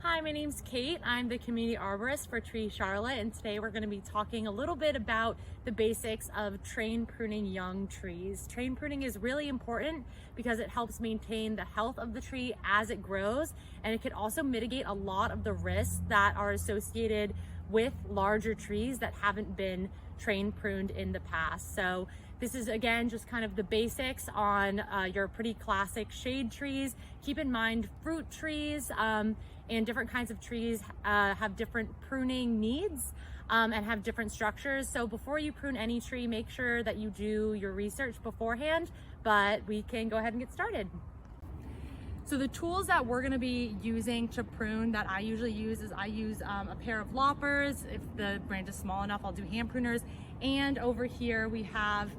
Hi, my name's Kate. I'm the community arborist for Tree Charlotte, and today we're going to be talking a little bit about the basics of train pruning young trees. Train pruning is really important because it helps maintain the health of the tree as it grows, and it can also mitigate a lot of the risks that are associated with larger trees that haven't been train pruned in the past. So this is again just kind of the basics on your pretty classic shade trees. Keep in mind fruit trees and different kinds of trees have different pruning needs and have different structures. So before you prune any tree, make sure that you do your research beforehand, but we can go ahead and get started. So the tools that we're going to be using to prune that I usually use is I use a pair of loppers. If the branch is small enough, I'll do hand pruners. And over here we have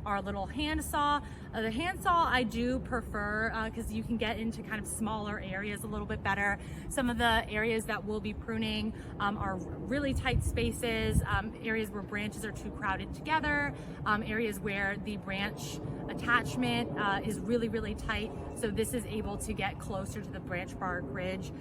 our little hand saw. The hand saw I do prefer because you can get into kind of smaller areas a little bit better. Some of the areas that we'll be pruning are really tight spaces, areas where branches are too crowded together, areas where the branch attachment is really tight. So this is able to get closer to the branch bark ridge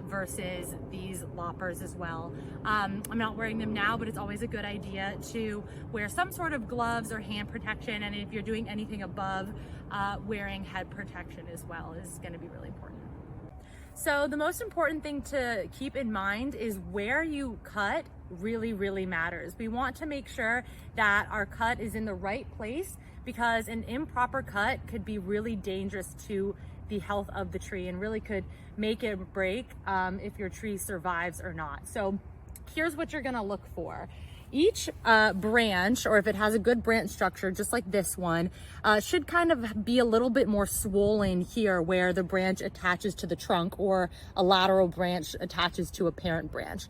versus these loppers as well. I'm not wearing them now, but it's always a good idea to wear some sort of gloves or hand protection. And if you're doing anything above, wearing head protection as well is going to be really important. So the most important thing to keep in mind is where you cut really matters. We want to make sure that our cut is in the right place because an improper cut could be really dangerous to the health of the tree and really could make it break if your tree survives or not. So here's what you're gonna look for. Each branch, or if it has a good branch structure, just like this one, should kind of be a little bit more swollen here where the branch attaches to the trunk or a lateral branch attaches to a parent branch.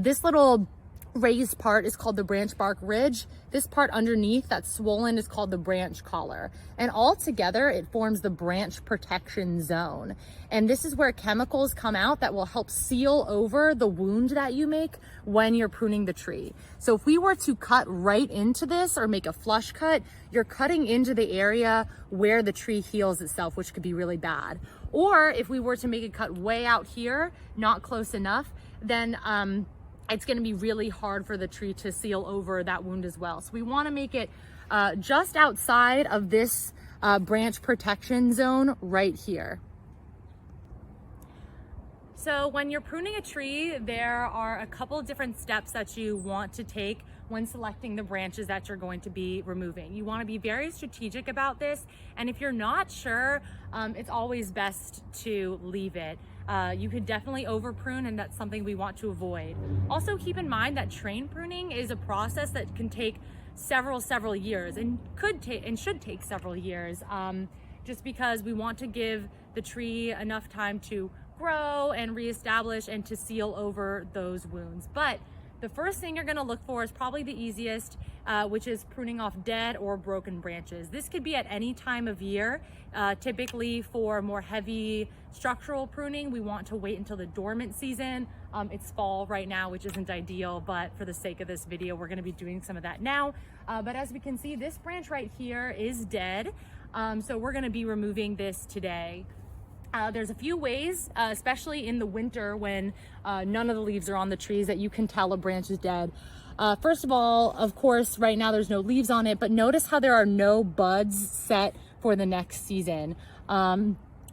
This little raised part is called the branch bark ridge. This part underneath that's swollen is called the branch collar. And all together it forms the branch protection zone. And this is where chemicals come out that will help seal over the wound that you make when you're pruning the tree. So if we were to cut right into this or make a flush cut, you're cutting into the area where the tree heals itself, which could be really bad. Or if we were to make a cut way out here, not close enough, then it's going to be really hard for the tree to seal over that wound as well. So we want to make it just outside of this branch protection zone right here. So when you're pruning a tree, there are a couple of different steps that you want to take when selecting the branches that you're going to be removing. You want to be very strategic about this, and if you're not sure, it's always best to leave it. You could definitely over prune, and that's something we want to avoid. Also keep in mind that train pruning is a process that can take several years and should take several years just because we want to give the tree enough time to grow and reestablish and to seal over those wounds. But the first thing you're going to look for is probably the easiest, which is pruning off dead or broken branches. This could be at any time of year. Typically for more heavy structural pruning, we want to wait until the dormant season. It's fall right now, which isn't ideal, but for the sake of this video, we're going to be doing some of that now. But as we can see, this branch right here is dead. So we're going to be removing this today. There's a few ways, especially in the winter when none of the leaves are on the trees, that you can tell a branch is dead. First of all, of course, right now there's no leaves on it, but notice how there are no buds set for the next season.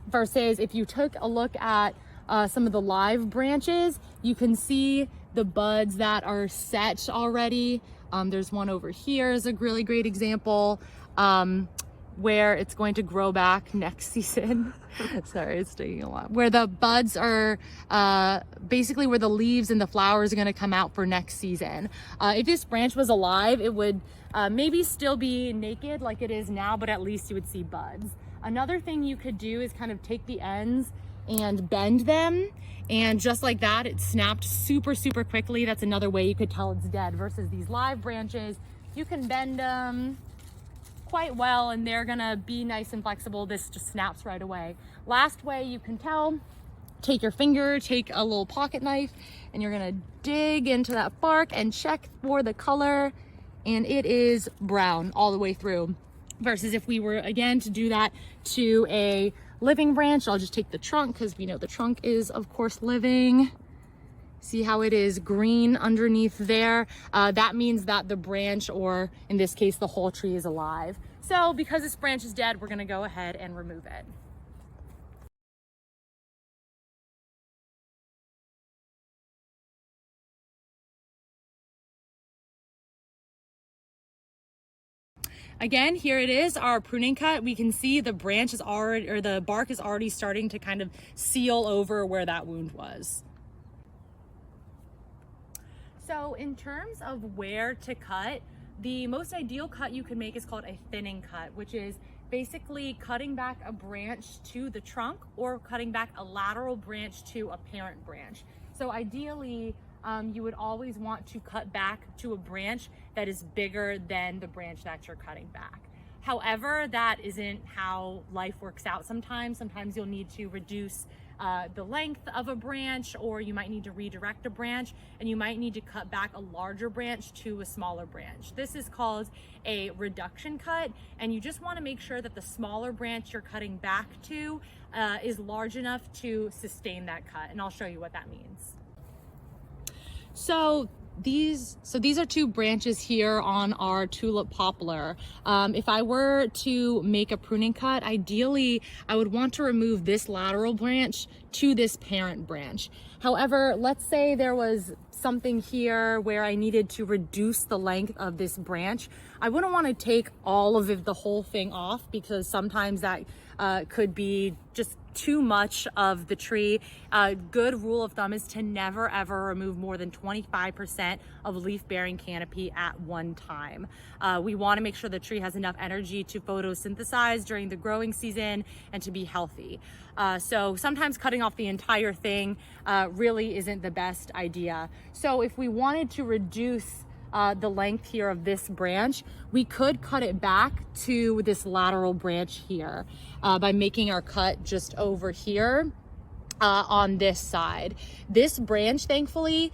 Versus if you took a look at some of the live branches, you can see the buds that are set already. There's one over here is a really great example. Where it's going to grow back next season. Sorry, it's taking a lot. Where the buds are basically where the leaves and the flowers are going to come out for next season. If this branch was alive, it would maybe still be naked like it is now, but at least you would see buds. Another thing you could do is kind of take the ends and bend them, and just like that, it snapped super quickly. That's another way you could tell it's dead. Versus these live branches, you can bend them quite well and they're gonna be nice and flexible. This just snaps right away. Last way you can tell, take your finger, take a little pocket knife, and you're gonna dig into that bark and check for the color, and it is brown all the way through. Versus if we were again to do that to a living branch. I'll just take the trunk because we know the trunk is of course living. See how it is green underneath there? That means that the branch, or in this case, the whole tree, is alive. So because this branch is dead, we're gonna go ahead and remove it. Again, here it is, our pruning cut. We can see the branch is already, or the bark is already starting to kind of seal over where that wound was. So in terms of where to cut, the most ideal cut you can make is called a thinning cut, which is basically cutting back a branch to the trunk or cutting back a lateral branch to a parent branch. So ideally, you would always want to cut back to a branch that is bigger than the branch that you're cutting back. However, that isn't how life works out sometimes. Sometimes you'll need to reduce the length of a branch, or you might need to redirect a branch, and you might need to cut back a larger branch to a smaller branch. This is called a reduction cut, and you just want to make sure that the smaller branch you're cutting back to is large enough to sustain that cut, and I'll show you what that means. So these are two branches here on our tulip poplar. If I were to make a pruning cut, ideally I would want to remove this lateral branch to this parent branch. However, let's say there was something here where I needed to reduce the length of this branch. I wouldn't want to take all of it, the whole thing off, because sometimes that could be just too much of the tree. A good rule of thumb is to never ever remove more than 25% of leaf bearing canopy at one time. We want to make sure the tree has enough energy to photosynthesize during the growing season and to be healthy. So sometimes cutting off the entire thing really isn't the best idea. So if we wanted to reduce the length here of this branch, we could cut it back to this lateral branch here by making our cut just over here on this side. This branch, thankfully,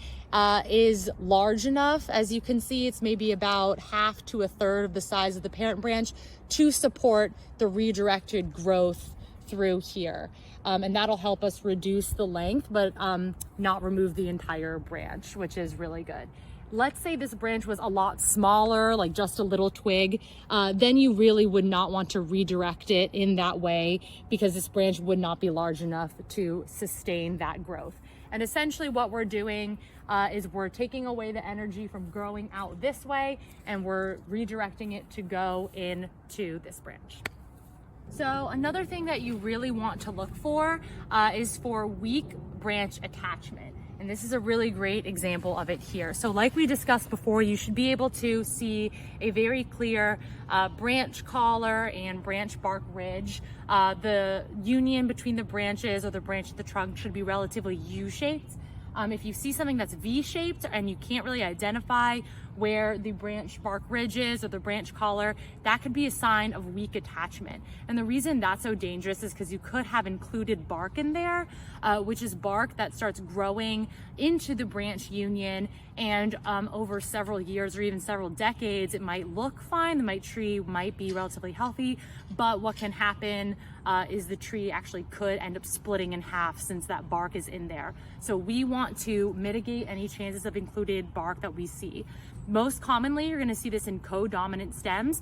is large enough. As you can see, it's maybe about half to a third of the size of the parent branch to support the redirected growth through here. And that'll help us reduce the length, but not remove the entire branch, which is really good. Let's say this branch was a lot smaller, like just a little twig, then you really would not want to redirect it in that way, because this branch would not be large enough to sustain that growth. And essentially what we're doing is we're taking away the energy from growing out this way, and we're redirecting it to go into this branch. So another thing that you really want to look for is for weak branch attachment. And this is a really great example of it here. So like we discussed before, you should be able to see a very clear branch collar and branch bark ridge. The union between the branches, or the branch of the trunk, should be relatively U-shaped. If you see something that's V-shaped and you can't really identify where the branch bark ridge is or the branch collar, that could be a sign of weak attachment. And the reason that's so dangerous is because you could have included bark in there, which is bark that starts growing into the branch union, and over several years or even several decades, it might look fine, the tree might be relatively healthy, but what can happen is the tree actually could end up splitting in half since that bark is in there. So we want to mitigate any chances of included bark that we see. Most commonly, you're going to see this in co-dominant stems.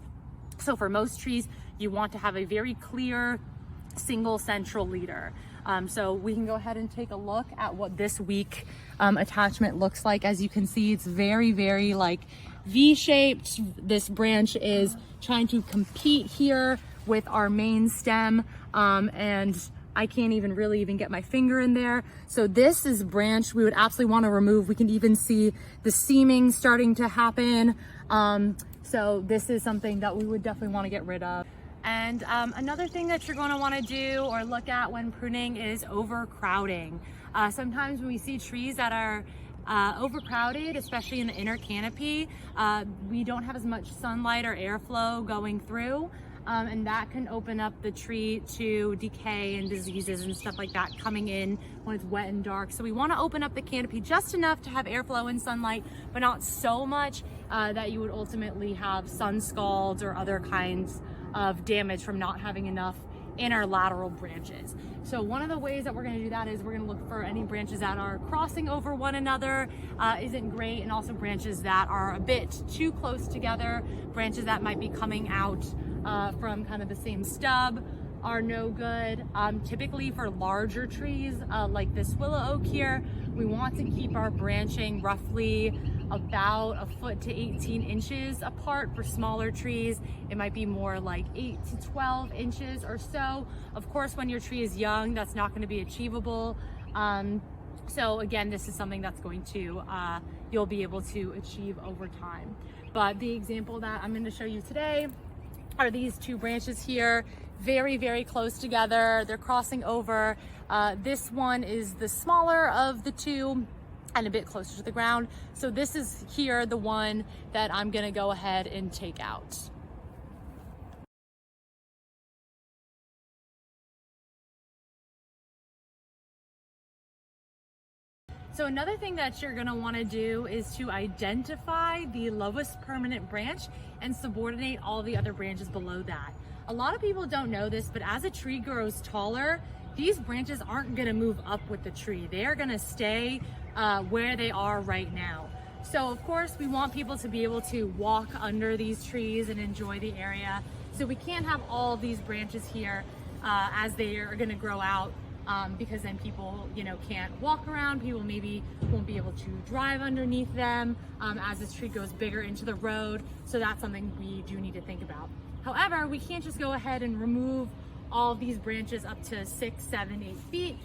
So for most trees, you want to have a very clear single central leader. So we can go ahead and take a look at what this weak attachment looks like. As you can see, it's very, very like V-shaped. This branch is trying to compete here with our main stem, and I can't even really get my finger in there. So this is branch we would absolutely want to remove. We can even see the seaming starting to happen. So this is something that we would definitely want to get rid of. And another thing that you're going to want to do or look at when pruning is overcrowding. Sometimes when we see trees that are overcrowded, especially in the inner canopy, we don't have as much sunlight or airflow going through. And that can open up the tree to decay and diseases and stuff like that coming in when it's wet and dark. So we want to open up the canopy just enough to have airflow and sunlight, but not so much that you would ultimately have sun scalds or other kinds of damage from not having enough in our lateral branches. So one of the ways that we're going to do that is we're going to look for any branches that are crossing over one another, isn't great, and also branches that are a bit too close together, branches that might be coming out from kind of the same stub are no good. Typically for larger trees like this willow oak here, we want to keep our branching roughly about a foot to 18 inches apart. For smaller trees, it might be more like 8 to 12 inches or so. Of course, when your tree is young, that's not going to be achievable. So again, this is something that's going to, you'll be able to achieve over time. But the example that I'm going to show you today are these two branches here, very, very close together. They're crossing over. This one is the smaller of the two and a bit closer to the ground. So this is here the one that I'm gonna go ahead and take out. So another thing that you're gonna wanna do is to identify the lowest permanent branch and subordinate all the other branches below that. A lot of people don't know this, but as a tree grows taller, these branches aren't gonna move up with the tree. They are gonna stay where they are right now. So of course we want people to be able to walk under these trees and enjoy the area. So we can't have all of these branches here as they are gonna grow out because then people, can't walk around. People maybe won't be able to drive underneath them as this tree goes bigger into the road. So that's something we do need to think about. However, we can't just go ahead and remove all of these branches up to 6, 7, 8 feet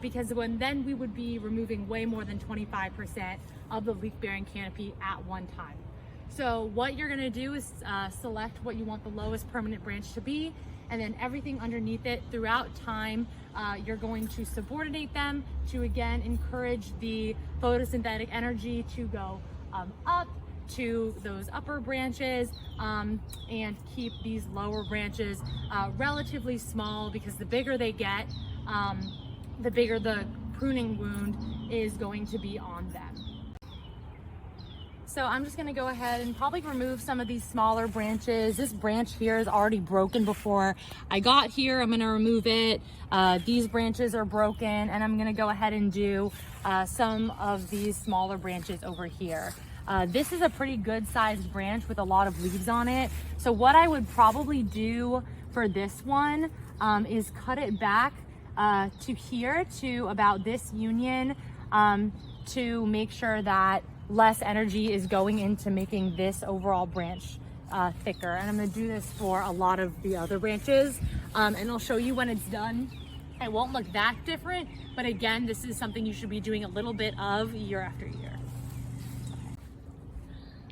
because then we would be removing way more than 25% of the leaf-bearing canopy at one time. So what you're gonna do is select what you want the lowest permanent branch to be, and then everything underneath it throughout time, you're going to subordinate them to again encourage the photosynthetic energy to go up to those upper branches and keep these lower branches relatively small, because the bigger they get, the bigger the pruning wound is going to be on them. So I'm just gonna go ahead and probably remove some of these smaller branches. This branch here is already broken before I got here. I'm gonna remove it. These branches are broken, and I'm gonna go ahead and do some of these smaller branches over here. This is a pretty good sized branch with a lot of leaves on it. So what I would probably do for this one is cut it back to here, to about this union, to make sure that less energy is going into making this overall branch thicker. And I'm gonna do this for a lot of the other branches, and I'll show you when it's done. It won't look that different, but again, this is something you should be doing a little bit of year after year.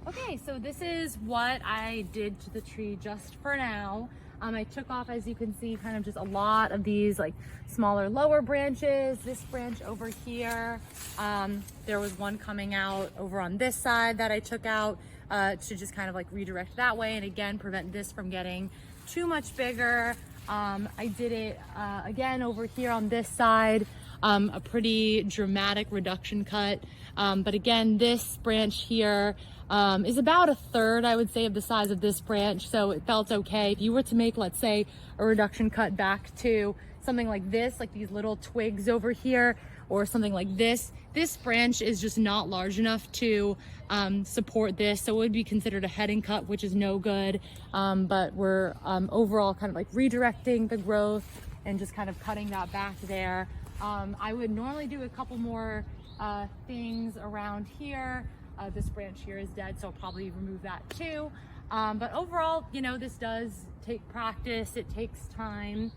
Okay, so this is what I did to the tree just for now. I took off, as you can see, kind of just a lot of these like smaller lower branches. This branch over here, there was one coming out over on this side that I took out to just kind of like redirect that way, and again prevent this from getting too much bigger. I did it again over here on this side, a pretty dramatic reduction cut, but again this branch here is about a third, I would say, of the size of this branch, so it felt okay. If you were to make, let's say, a reduction cut back to something like this, like these little twigs over here, or something like this branch is just not large enough to support this, so it would be considered a heading cut, which is no good. But we're overall kind of like redirecting the growth and just kind of cutting that back there. I would normally do a couple more things around here. This branch here is dead, so I'll probably remove that too. But overall, this does take practice, it takes time.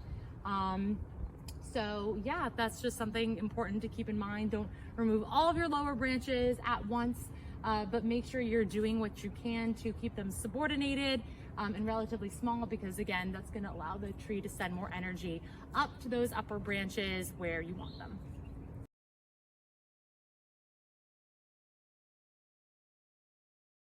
So yeah, that's just something important to keep in mind. Don't remove all of your lower branches at once, but make sure you're doing what you can to keep them subordinated and relatively small, because again, that's gonna allow the tree to send more energy up to those upper branches where you want them.